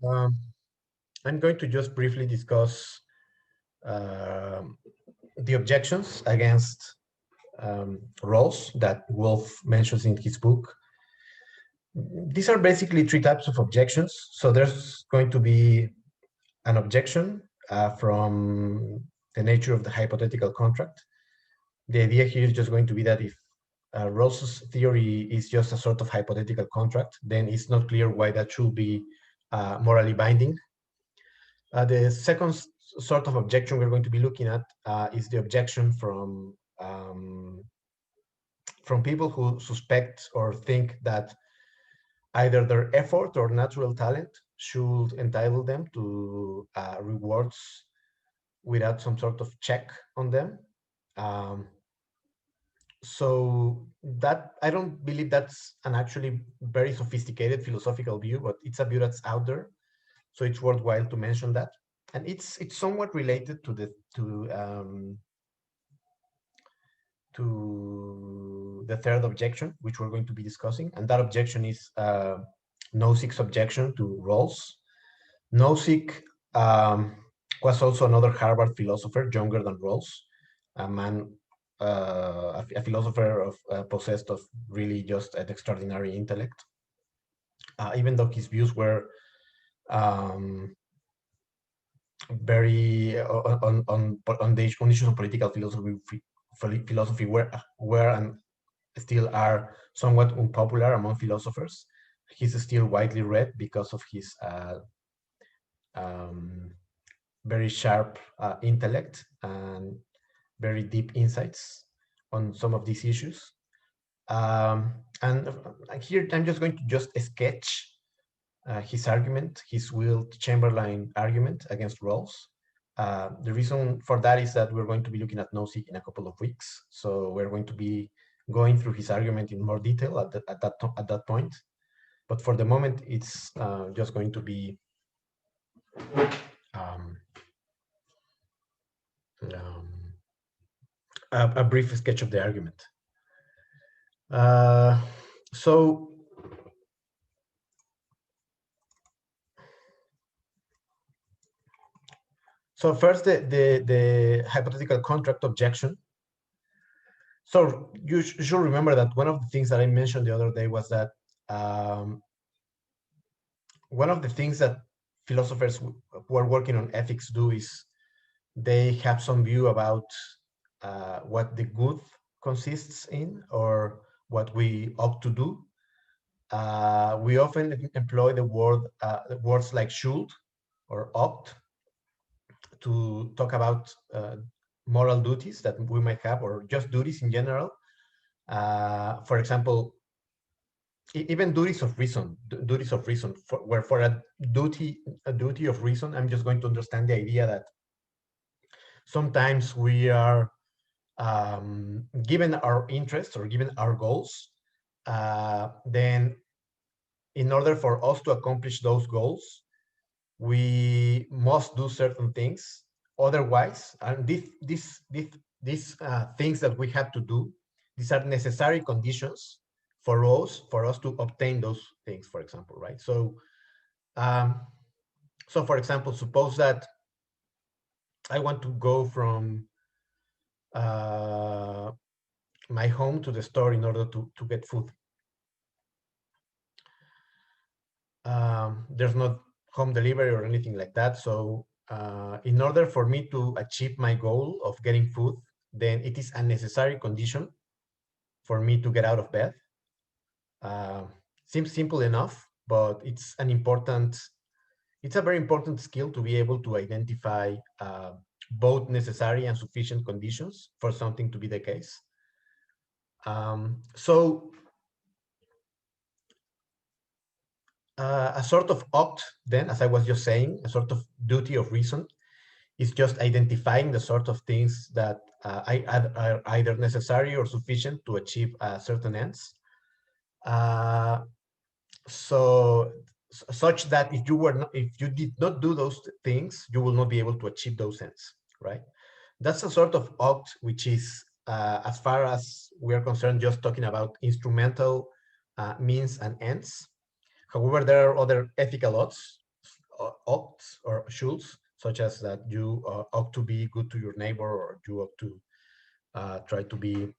I'm going to just briefly discuss the objections against Rawls that Wolf mentions in his book. These are basically three types of objections. So there's going to be an objection from the nature of the hypothetical contract. The idea here is just going to be that if Rawls's theory is just a sort of hypothetical contract, then it's not clear why that should be morally binding. The second sort of objection we're going to be looking at is the objection from people who suspect or think that either their effort or natural talent should entitle them to rewards without some sort of check on them. So that, I don't believe that's an actually very sophisticated philosophical view, but it's a view that's out there. So it's worthwhile to mention that. And it's somewhat related to the third objection, which we're going to be discussing. And that objection is Nozick's objection to Rawls. Nozick was also another Harvard philosopher, younger than Rawls, a man, a philosopher possessed of really just an extraordinary intellect. Even though his views were very on the issues of political philosophy were and still are somewhat unpopular among philosophers. He's still widely read because of his very sharp intellect and very deep insights on some of these issues. And here I'm just going to just sketch his argument, his Wilt Chamberlain argument against Rawls. The reason for that is that we're going to be looking at Nozick in a couple of weeks. So we're going to be going through his argument in more detail at that point. But for the moment, it's just going to be a brief sketch of the argument. So first, the hypothetical contract objection. So you should remember that one of the things that I mentioned the other day was that one of the things that philosophers who are working on ethics do is they have some view about what the good consists in or what we ought to do. We often employ the words like should or ought to talk about moral duties that we might have, or just duties in general. For example, even duties of reason, where for a duty of reason, I'm just going to understand the idea that sometimes we are given our interests or given our goals, then in order for us to accomplish those goals, we must do certain things. Otherwise, and these things that we have to do, these are necessary conditions for us to obtain those things, for example, right? So, for example, suppose that I want to go from my home to the store in order to get food. There's not home delivery or anything like that. So in order for me to achieve my goal of getting food, then it is a necessary condition for me to get out of bed. Seems simple enough, but it's a very important skill to be able to identify both necessary and sufficient conditions for something to be the case. A sort of ought, then, as I was just saying, a sort of duty of reason is just identifying the sort of things that are either necessary or sufficient to achieve certain ends. Such that if you did not do those things, you will not be able to achieve those ends, right? That's a sort of ought, which is, as far as we are concerned, just talking about instrumental means and ends. However, there are other ethical oughts oughts or shoulds, such as that you ought to be good to your neighbor, or you ought to try to do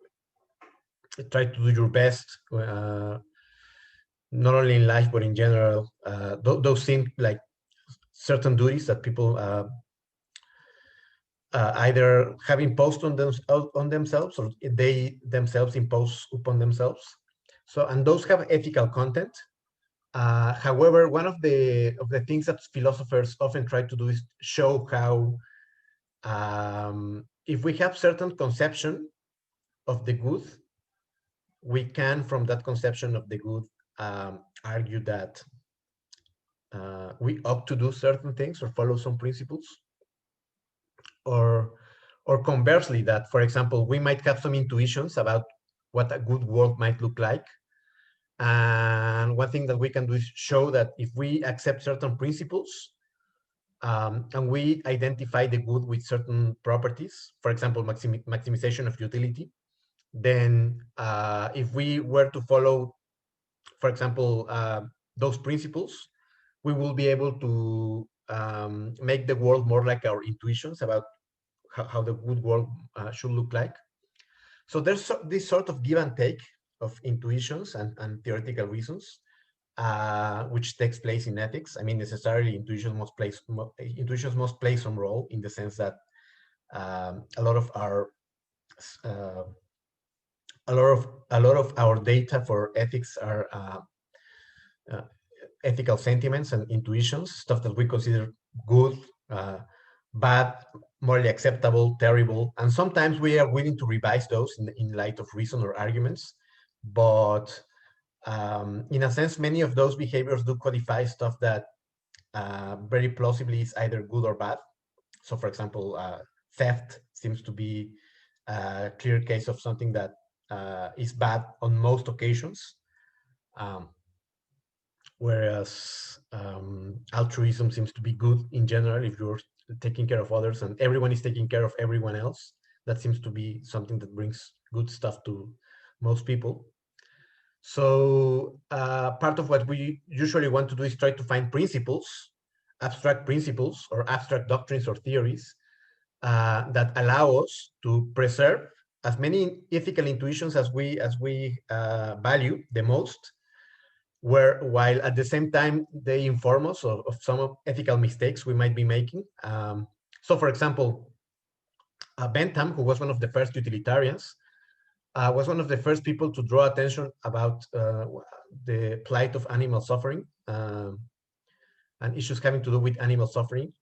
your best, not only in life but in general. Those seem like certain duties that people either have imposed on themselves, or they themselves impose upon themselves. So, and those have ethical content. However, one of the things that philosophers often try to do is show how, if we have certain conception of the good, we can, from that conception of the good, argue that we ought to do certain things or follow some principles, or conversely, that, for example, we might have some intuitions about what a good world might look like. And one thing that we can do is show that if we accept certain principles, and we identify the good with certain properties, for example, maximization of utility, then if we were to follow, for example, those principles, we will be able to make the world more like our intuitions about how the good world should look like. So there's this sort of give and take of intuitions and theoretical reasons, which takes place in ethics. I mean, necessarily intuitions must play some role, in the sense that a lot of our data for ethics are uh, ethical sentiments and intuitions, stuff that we consider good, bad, morally acceptable, terrible, and sometimes we are willing to revise those in light of reason or arguments. But in a sense, many of those behaviors do codify stuff that very plausibly is either good or bad. So, for example, theft seems to be a clear case of something that is bad on most occasions. Whereas altruism seems to be good in general if you're taking care of others and everyone is taking care of everyone else. That seems to be something that brings good stuff to most people. So part of what we usually want to do is try to find principles, abstract principles or abstract doctrines or theories that allow us to preserve as many ethical intuitions as we value the most, while at the same time they inform us of some ethical mistakes we might be making. So, for example, Bentham, who was one of the first utilitarians, was one of the first people to draw attention about the plight of animal suffering and issues having to do with animal suffering.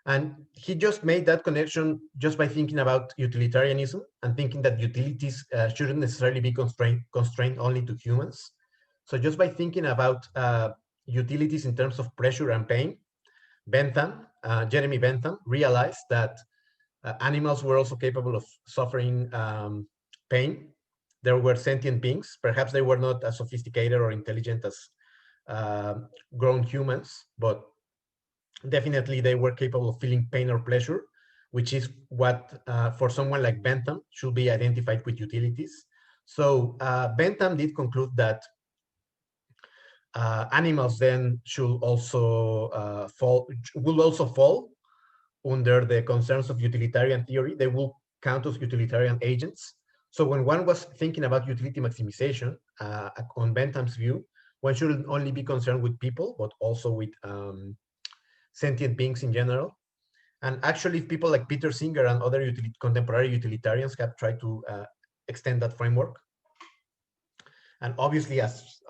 And he just made that connection just by thinking about utilitarianism and thinking that utilities shouldn't necessarily be constrained only to humans. So just by thinking about utilities in terms of pleasure and pain, Jeremy Bentham realized that animals were also capable of suffering pain. There were sentient beings. Perhaps they were not as sophisticated or intelligent as grown humans, but definitely they were capable of feeling pain or pleasure, which is what, for someone like Bentham, should be identified with utilities. So Bentham did conclude that animals then should also will also fall under the concerns of utilitarian theory. They will count as utilitarian agents. So when one was thinking about utility maximization, on Bentham's view, one shouldn't only be concerned with people, but also with sentient beings in general. And actually, people like Peter Singer and other contemporary utilitarians have tried to extend that framework. And obviously, as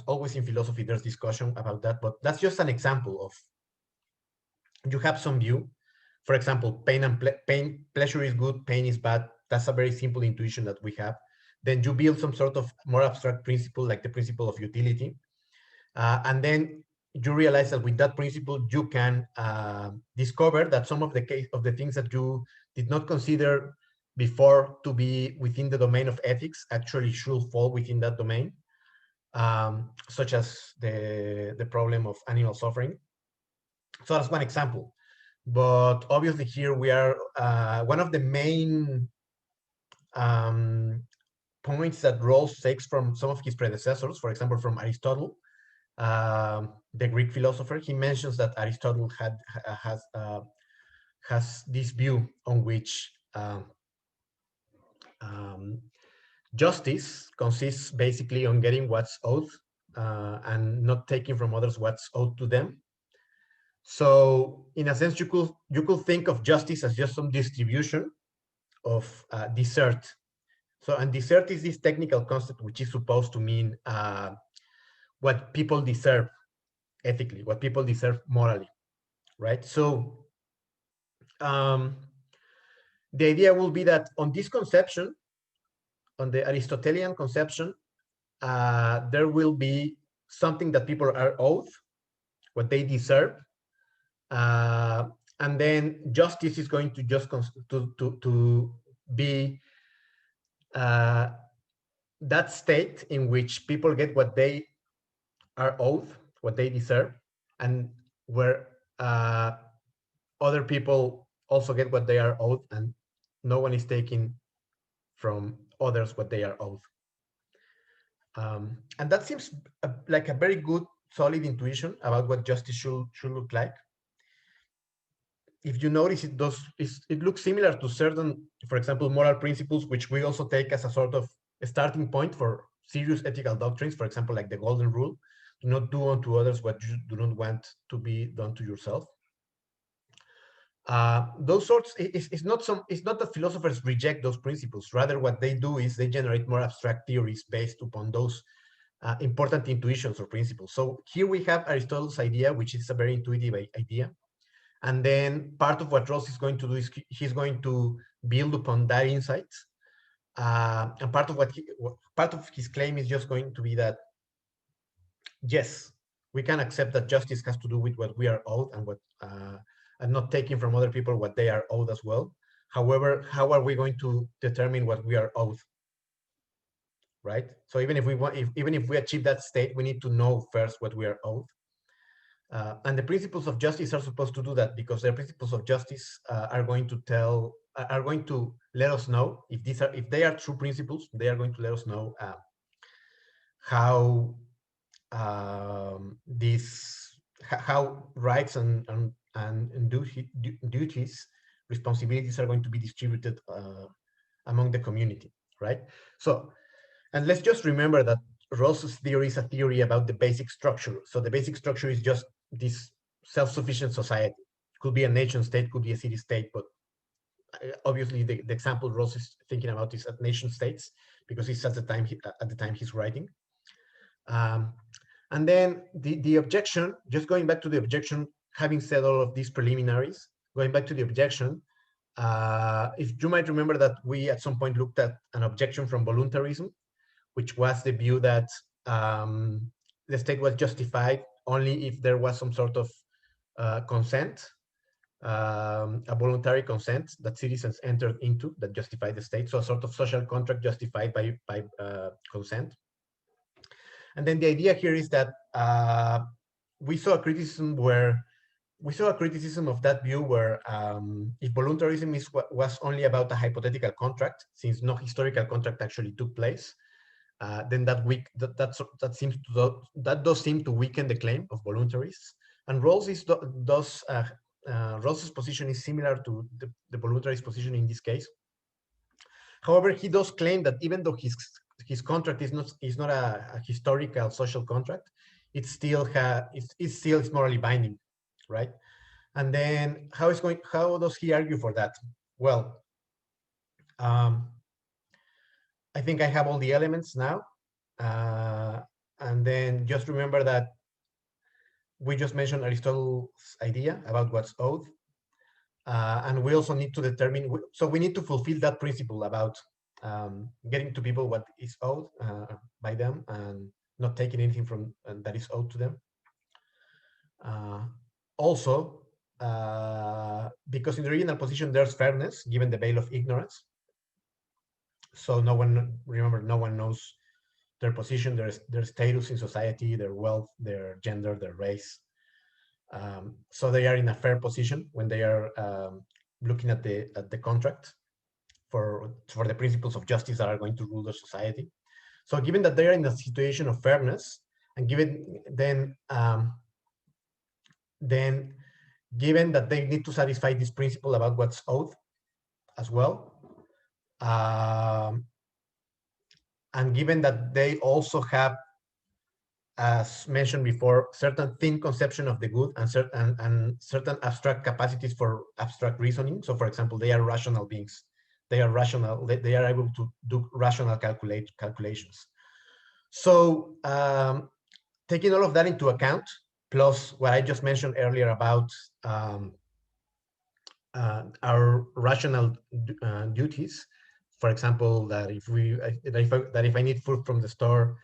always in philosophy, there's discussion about that, but that's just an example of, you have some view. For example, pleasure is good, pain is bad. That's a very simple intuition that we have. Then you build some sort of more abstract principle, like the principle of utility. And then you realize that with that principle, you can discover that some of the things that you did not consider before to be within the domain of ethics actually should fall within that domain, such as the problem of animal suffering. So that's one example. But obviously here we are, one of the main points that Rawls takes from some of his predecessors, for example, from Aristotle, the Greek philosopher, he mentions that Aristotle has this view on which justice consists basically on getting what's owed and not taking from others what's owed to them. So in a sense, you could think of justice as just some distribution of desert. So, and desert is this technical concept which is supposed to mean what people deserve ethically, what people deserve morally, right? So the idea will be that on this conception, on the Aristotelian conception, there will be something that people are owed, what they deserve, and then justice is going to just to be that state in which people get what they are owed, what they deserve, and where other people also get what they are owed, and no one is taking from others what they are owed. And that seems like a very good, solid intuition about what justice should look like. If you notice, it looks similar to certain, for example, moral principles, which we also take as a sort of a starting point for serious ethical doctrines, for example, like the golden rule: do not do unto others what you do not want to be done to yourself. Those sorts, it's not that philosophers reject those principles. Rather, what they do is they generate more abstract theories based upon those important intuitions or principles. So here we have Aristotle's idea, which is a very intuitive idea. And then part of what Rawls is going to do is he's going to build upon that insight. And part of his claim is just going to be that, yes, we can accept that justice has to do with what we are owed and what and not taking from other people what they are owed as well. However, how are we going to determine what we are owed? Right? So even if we achieve that state, we need to know first what we are owed. And the principles of justice are supposed to do that, because the principles of justice are going to let us know if they are true principles. They are going to let us know how how rights and duties, responsibilities are going to be distributed among the community, right? So, and let's just remember that Rawls's theory is a theory about the basic structure. So the basic structure is just this self-sufficient society. Could be a nation state, could be a city state, but obviously the example Rawls is thinking about is at nation states, because it's at the time he's writing. And then the objection, just going back to the objection, having said all of these preliminaries, going back to the objection, if you might remember that we at some point looked at an objection from voluntarism, which was the view that the state was justified only if there was some sort of consent, a voluntary consent that citizens entered into that justified the state. So a sort of social contract justified by consent. And then the idea here is that we saw a criticism of that view where if voluntarism was only about a hypothetical contract, since no historical contract actually took place, then that does seem to weaken the claim of voluntarists. And Rawls's position is similar to the voluntarist position in this case. However, he does claim that even though his contract is not a historical social contract, it still is morally binding, right? And then how does he argue for that? Well, I think I have all the elements now. And then just remember that we just mentioned Aristotle's idea about what's owed. And we also need to determine, so we need to fulfill that principle about getting to people what is owed by them and not taking anything from that is owed to them. Also, because in the original position there's fairness given the veil of ignorance. So no one knows their position, their status in society, their wealth, their gender, their race. So they are in a fair position when they are looking at the contract for the principles of justice that are going to rule their society. So given that they are in a situation of fairness, and given then then given that they need to satisfy this principle about what's owed as well, and given that they also have, as mentioned before, certain thin conception of the good and certain abstract capacities for abstract reasoning. So for example, they are rational beings. They are rational, they are able to do rational calculations. So taking all of that into account, plus what I just mentioned earlier about our rational duties, for example, that if I need food from the store,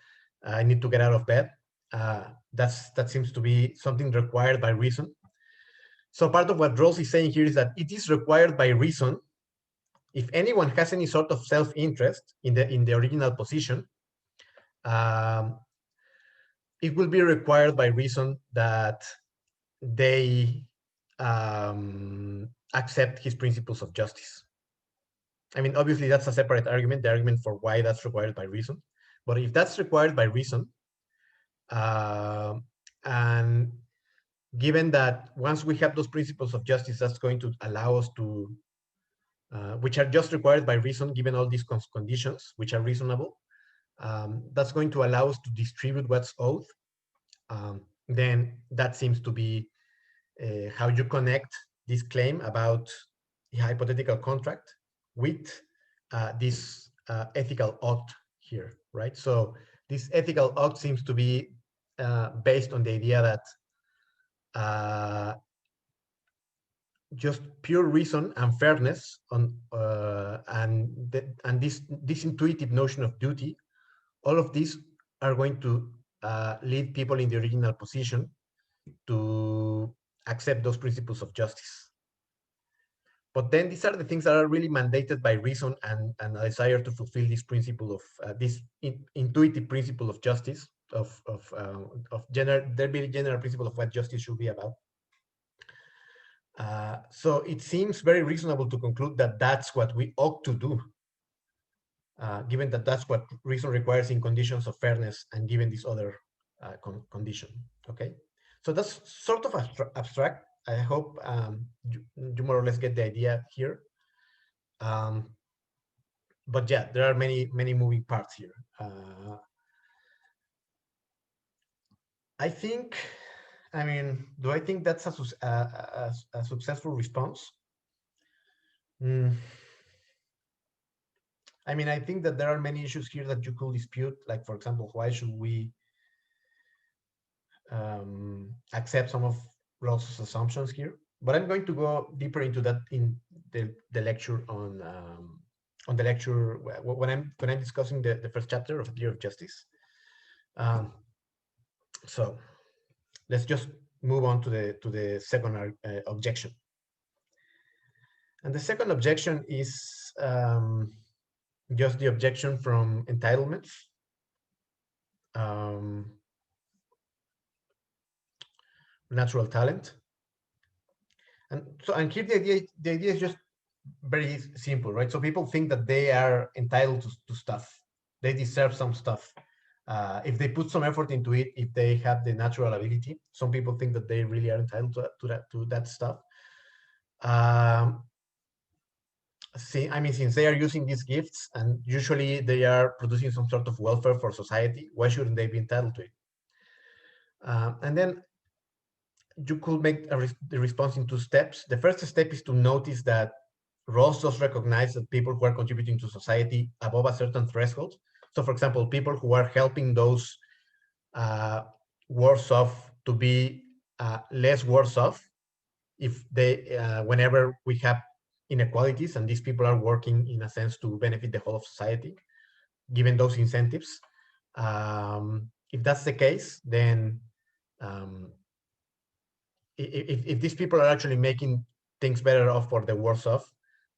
I need to get out of bed. That seems to be something required by reason. So part of what Rawls is saying here is that it is required by reason. If anyone has any sort of self-interest in the original position, it will be required by reason that they accept his principles of justice. I mean, obviously, that's a separate argument, the argument for why that's required by reason. But if that's required by reason, and given that once we have those principles of justice, that's going to allow us to, which are just required by reason, given all these conditions, which are reasonable, that's going to allow us to distribute what's owed. Then that seems to be how you connect this claim about the hypothetical contract with this ethical ought here, right? So this ethical ought seems to be based on the idea that just pure reason and fairness and this intuitive notion of duty, all of these are going to lead people in the original position to accept those principles of justice. But then these are the things that are really mandated by reason and a desire to fulfill this principle of this intuitive principle of justice, of the very general principle of what justice should be about. So it seems very reasonable to conclude that that's what we ought to do, given that that's what reason requires in conditions of fairness and given this other condition, okay? So that's sort of abstract. I hope you more or less get the idea here. But yeah, there are many moving parts here. I think, I mean, do I think that's a successful response? I mean, I think that there are many issues here that you could dispute. Like, for example, why should we accept some of Rawls' assumptions here? But I'm going to go deeper into that in the lecture on the lecture when I'm discussing the first chapter of Theory of Justice. So let's just move on to the second objection. And the second objection is just the objection from entitlements. Natural talent. And so, and here the idea is just very simple, right? So people think that they are entitled to stuff. They deserve some stuff. If they put some effort into it, if they have the natural ability, some people think that they really are entitled to that stuff. I mean, since they are using these gifts and usually they are producing some sort of welfare for society, why shouldn't they be entitled to it? And then you could make the response in two steps. The first step is to notice that Rawls does recognize that people who are contributing to society above a certain threshold. So, for example, people who are helping those worse off to be less worse off, if they, whenever we have inequalities and these people are working in a sense to benefit the whole of society, given those incentives. If that's the case, then if these people are actually making things better off for the worse off,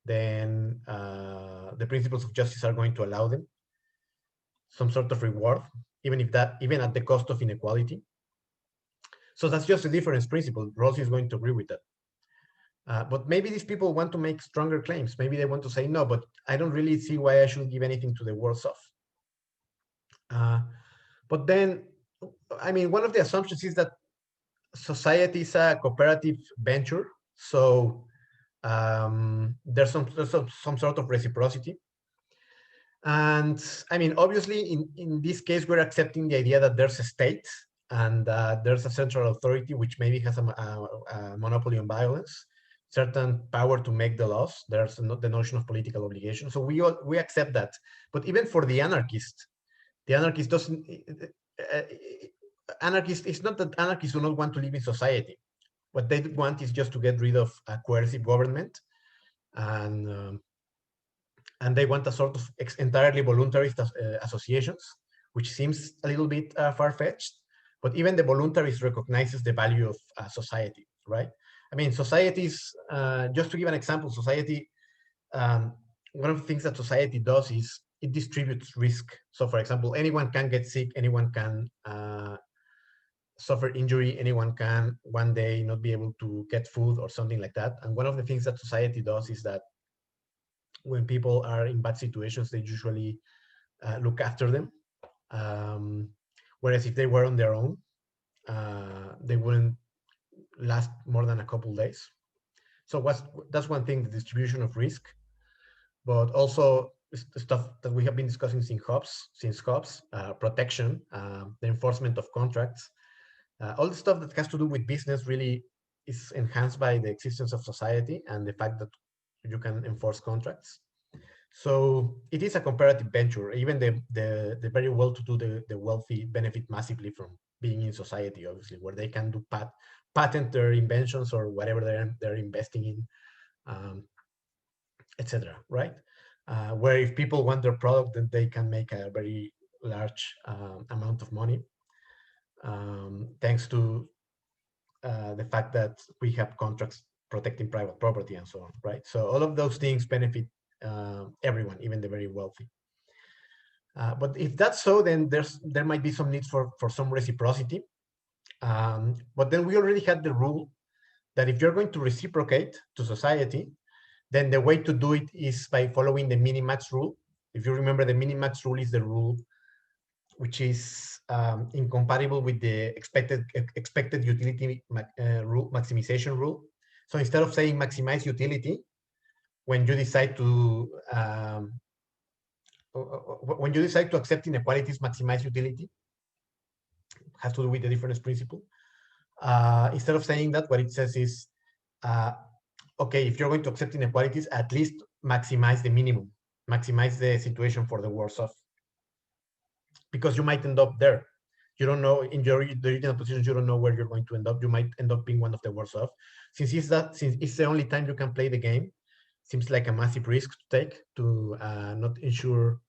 then the principles of justice are going to allow them some sort of reward, even at the cost of inequality. So that's just a difference principle. Rawls is going to agree with that. But maybe these people want to make stronger claims. Maybe they want to say, no, but I don't really see why I should give anything to the worse off. But then, I mean, one of the assumptions is that society is a cooperative venture, so there's some sort of reciprocity. And I mean, obviously, in this case, we're accepting the idea that there's a state and there's a central authority which maybe has a monopoly on violence, certain power to make the laws. There's not the notion of political obligation. So we accept that. But even for the anarchist doesn't. Anarchist. It's not that anarchists do not want to live in society. What they want is just to get rid of a coercive government, and they want a sort of entirely voluntarist associations, which seems a little bit far-fetched. But even the voluntarist recognizes the value of society, right? I mean, societies, just to give an example, society, one of the things that society does is it distributes risk. So for example, anyone can get sick, anyone can suffer injury, anyone can one day not be able to get food or something like that. And one of the things that society does is that when people are in bad situations, they usually look after them. Whereas if they were on their own, they wouldn't last more than a couple days. So that's one thing, the distribution of risk, but also the stuff that we have been discussing since Hobbes, protection, the enforcement of contracts, all the stuff that has to do with business really is enhanced by the existence of society and the fact that you can enforce contracts. So it is a comparative venture. Even the very well-to-do, the wealthy benefit massively from being in society, obviously, where they can do patent their inventions or whatever they're investing in, etc. Right? Where if people want their product, then they can make a very large amount of money, thanks to the fact that we have contracts protecting private property and so on, right? So all of those things benefit everyone, even the very wealthy. But if that's so, then there might be some needs for some reciprocity. But then we already had the rule that if you're going to reciprocate to society, then the way to do it is by following the minimax rule. If you remember, the minimax rule is the rule which is incompatible with the expected utility rule, maximization rule. So instead of saying maximize utility, when you decide to accept inequalities, maximize utility, has to do with the difference principle. Instead of saying that, what it says is, okay, if you're going to accept inequalities, at least maximize the minimum, maximize the situation for the worse off, because you might end up there. You don't know, in your original positions, you don't know where you're going to end up. You might end up being one of the worse off. Since it's the only time you can play the game, seems like a massive risk to take to not ensure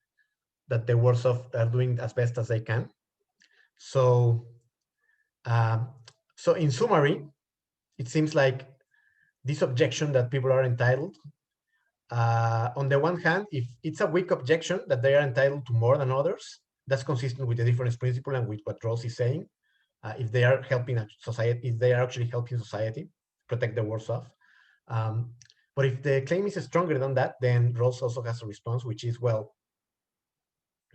that the worse off are doing as best as they can. So, so in summary, it seems like this objection that people are entitled, on the one hand, if it's a weak objection that they are entitled to more than others, that's consistent with the difference principle and with what Rawls is saying. If they are helping society, if they are actually helping society protect the worse off. But if the claim is stronger than that, then Rawls also has a response, which is, well,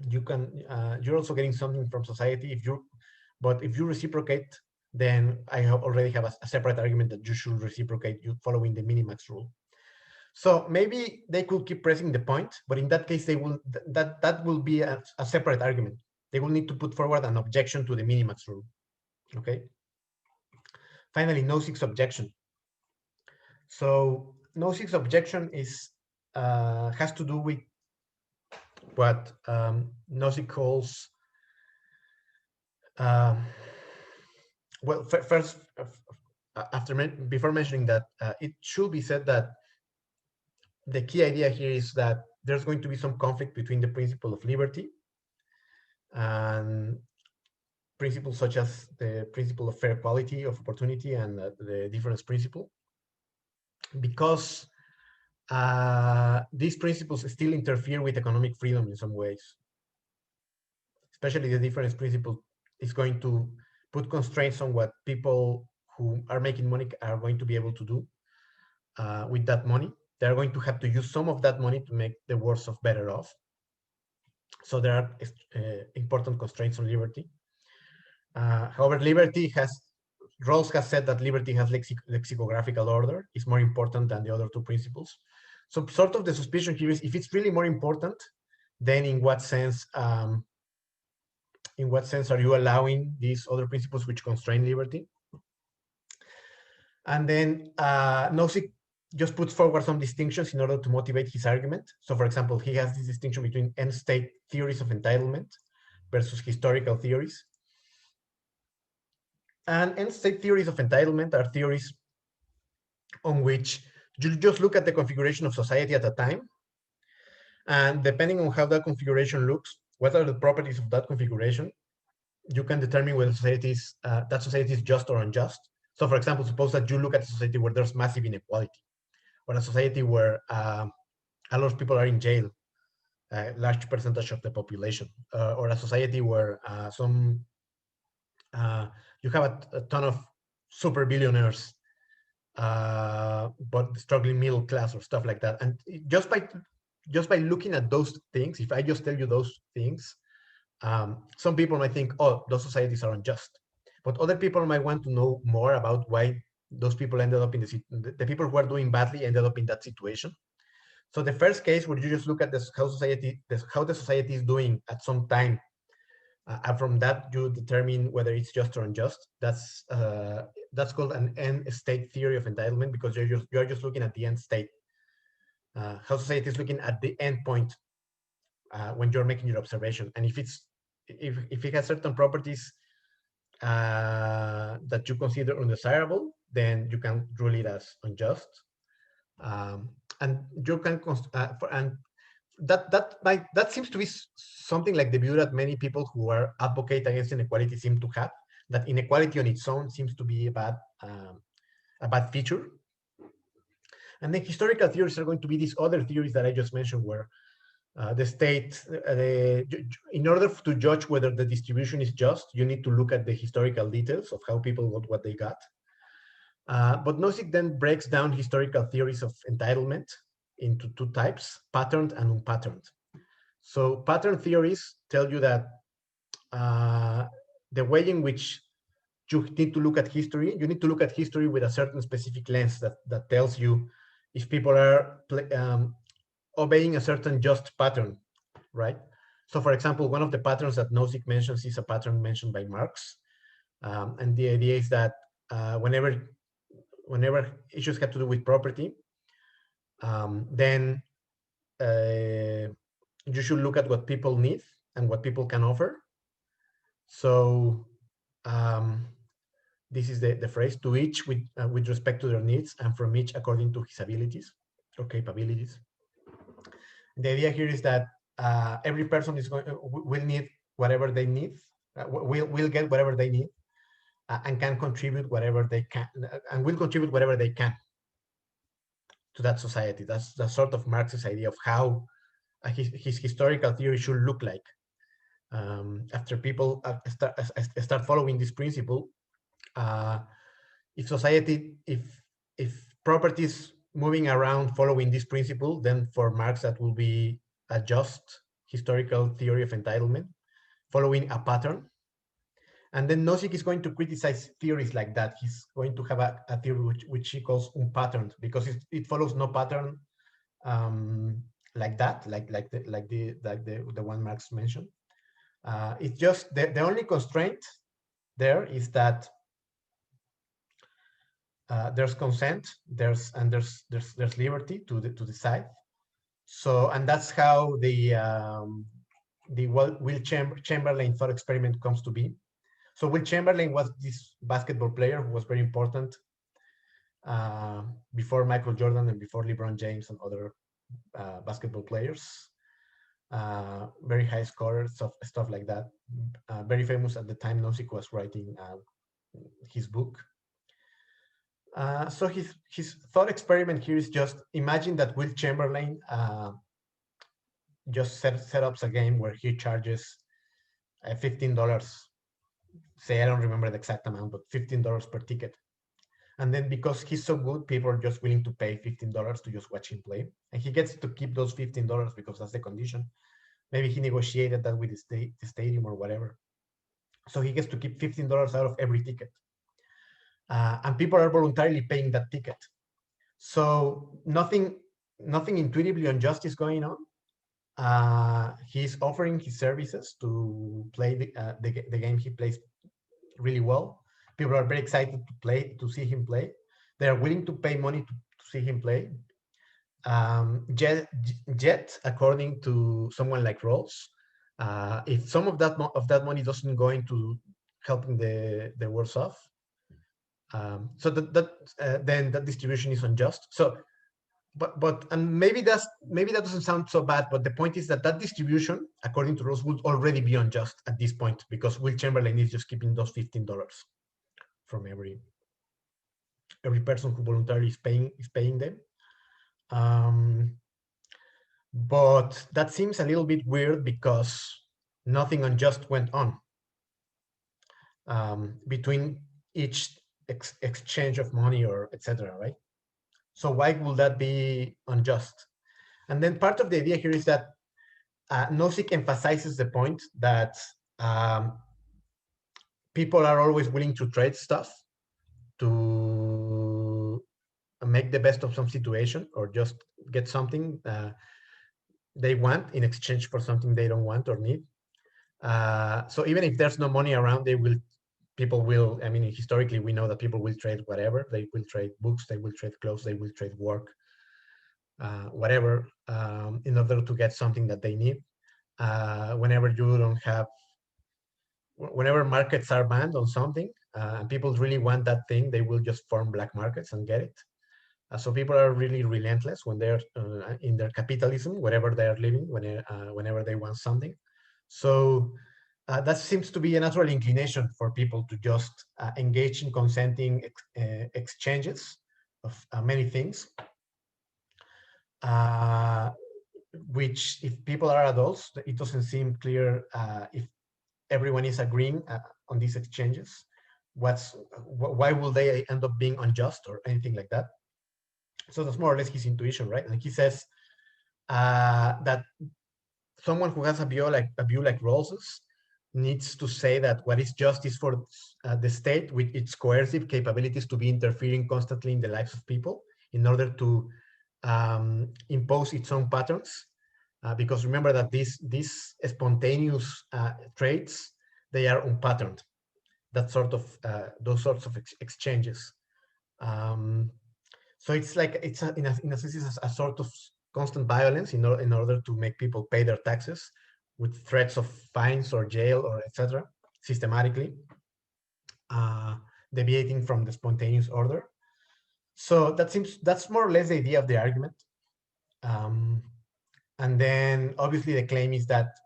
you're also getting something from society. But if you reciprocate, then I already have a separate argument that you should reciprocate, you following the minimax rule. So maybe they could keep pressing the point, but in that case, they will that will be a separate argument. They will need to put forward an objection to the minimax rule. Okay. Finally, Nozick's objection. So Nozick's objection is has to do with what Nozick calls well, first, before mentioning that, it should be said that the key idea here is that there's going to be some conflict between the principle of liberty and principles such as the principle of fair quality of opportunity and the difference principle, because these principles still interfere with economic freedom in some ways. Especially the difference principle is going to put constraints on what people who are making money are going to be able to do with that money. They're going to have to use some of that money to make the worse off better off. So there are important constraints on liberty. However, liberty has Rawls has said that liberty has lexicographical order, is more important than the other two principles. So sort of the suspicion here is, if it's really more important, then in what sense are you allowing these other principles which constrain liberty? And then Nozick just puts forward some distinctions in order to motivate his argument. So for example, he has this distinction between end-state theories of entitlement versus historical theories. And end-state theories of entitlement are theories on which you just look at the configuration of society at a time. And depending on how that configuration looks, what are the properties of that configuration, you can determine whether that society is just or unjust. So for example, suppose that you look at a society where there's massive inequality, or a society where a lot of people are in jail, a large percentage of the population, or a society where you have a ton of super billionaires, but struggling middle class or stuff like that. And just by looking at those things, if I just tell you those things, some people might think, oh, those societies are unjust. But other people might want to know more about why those people ended up in the people who are doing badly ended up in that situation. So the first case where you just look at how the society is doing at some time, and from that you determine whether it's just or unjust. That's called an end state theory of entitlement, because you're just looking at the end state, how society is looking at the end point when you're making your observation. And if it has certain properties that you consider undesirable, then you can rule it as unjust. And you can and that seems to be something like the view that many people who are advocate against inequality seem to have, that inequality on its own seems to be a bad feature. And then historical theories are going to be these other theories that I just mentioned, where the state, in order to judge whether the distribution is just, you need to look at the historical details of how people got what they got. But Nozick then breaks down historical theories of entitlement into two types, patterned and unpatterned. So pattern theories tell you that the way in which you need to look at history, you need to look at history with a certain specific lens that tells you if people are obeying a certain just pattern, right? So for example, one of the patterns that Nozick mentions is a pattern mentioned by Marx. And the idea is that whenever issues have to do with property, then you should look at what people need and what people can offer. So this is the phrase, to each with respect to their needs, and from each according to his abilities or capabilities. The idea here is that every person will need whatever they need, will get whatever they need, and can contribute whatever they can, and will contribute whatever they can to that society. That's sort of Marx's idea of how his historical theory should look like. After people start following this principle, if property is moving around following this principle, then for Marx that will be a just historical theory of entitlement, following a pattern. And then Nozick is going to criticize theories like that. He's going to have a theory which he calls unpatterned, because it follows no pattern like that, like the one Marx mentioned. It's just the only constraint there is that there's consent, there's liberty to decide. So, and that's how the Wilt Chamberlain thought experiment comes to be. So Wilt Chamberlain was this basketball player who was very important before Michael Jordan and before LeBron James and other basketball players. Very high scorer, stuff like that. Very famous at the time Nozick was writing his book. So his thought experiment here is just imagine that Wilt Chamberlain just set up a game where he charges $15. Say, I don't remember the exact amount, but $15 per ticket. And then because he's so good, people are just willing to pay $15 to just watch him play. And he gets to keep those $15 because that's the condition. Maybe he negotiated that with the stadium or whatever. So he gets to keep $15 out of every ticket. and people are voluntarily paying that ticket. So nothing intuitively unjust is going on. He's offering his services to play the game he plays really well. People are very excited to see him play. They are willing to pay money to see him play. Yet, according to someone like Rawls, if some of that money doesn't go into helping the worse off, so then that distribution is unjust. So, and maybe that doesn't sound so bad, but the point is that distribution, according to Rawls, would already be unjust at this point, because Wilt Chamberlain is just keeping those $15 from every person who voluntarily is paying them. But that seems a little bit weird because nothing unjust went on between each exchange of money or etc. Right? So why would that be unjust? And then part of the idea here is that Nozick emphasizes the point that people are always willing to trade stuff to make the best of some situation, or just get something they want in exchange for something they don't want or need. So even if there's no money around, people will, I mean, historically, we know that people will trade whatever. They will trade books, they will trade clothes, they will trade work, whatever, in order to get something that they need. Whenever markets are banned on something, and people really want that thing, they will just form black markets and get it. So people are really relentless when they're in their capitalism, wherever they are living, whenever they want something. So that seems to be a natural inclination for people to just engage in consenting exchanges of many things, which, if people are adults, it doesn't seem clear if everyone is agreeing on these exchanges. Why will they end up being unjust or anything like that? So that's more or less his intuition, right? And he says that someone who has a view like Rawls's needs to say that what is justice for the state, with its coercive capabilities to be interfering constantly in the lives of people in order to impose its own patterns. Because remember that these spontaneous traits, they are unpatterned. Those sorts of exchanges. So it's like in a sense it's a sort of constant violence in order to make people pay their taxes, with threats of fines or jail or etc. systematically, deviating from the spontaneous order. So that's more or less the idea of the argument. And then obviously the claim is that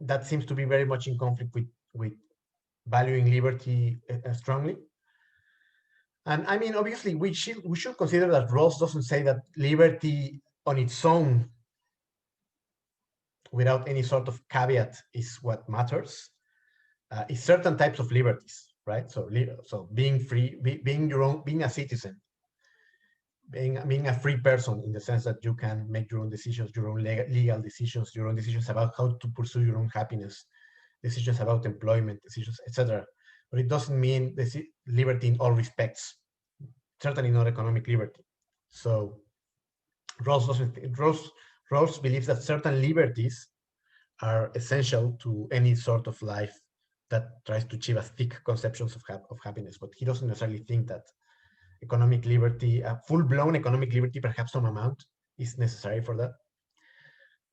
that seems to be very much in conflict with valuing liberty strongly. And I mean, obviously, we should consider that Rawls doesn't say that liberty on its own, without any sort of caveat, is what matters. It's certain types of liberties, right? So being free, being a citizen, being a free person, in the sense that you can make your own decisions, your own legal decisions, your own decisions about how to pursue your own happiness, decisions about employment, decisions, etc. But it doesn't mean liberty in all respects. Certainly not economic liberty. So Rawls believes that certain liberties are essential to any sort of life that tries to achieve a thick conceptions of happiness. But he doesn't necessarily think that economic liberty, full-blown economic liberty, perhaps some amount, is necessary for that.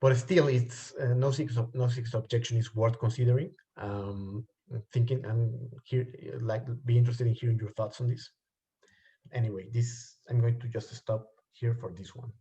But still, it's Nozick's objection is worth considering. Thinking and be interested in hearing your thoughts on this. Anyway, I'm going to just stop here for this one.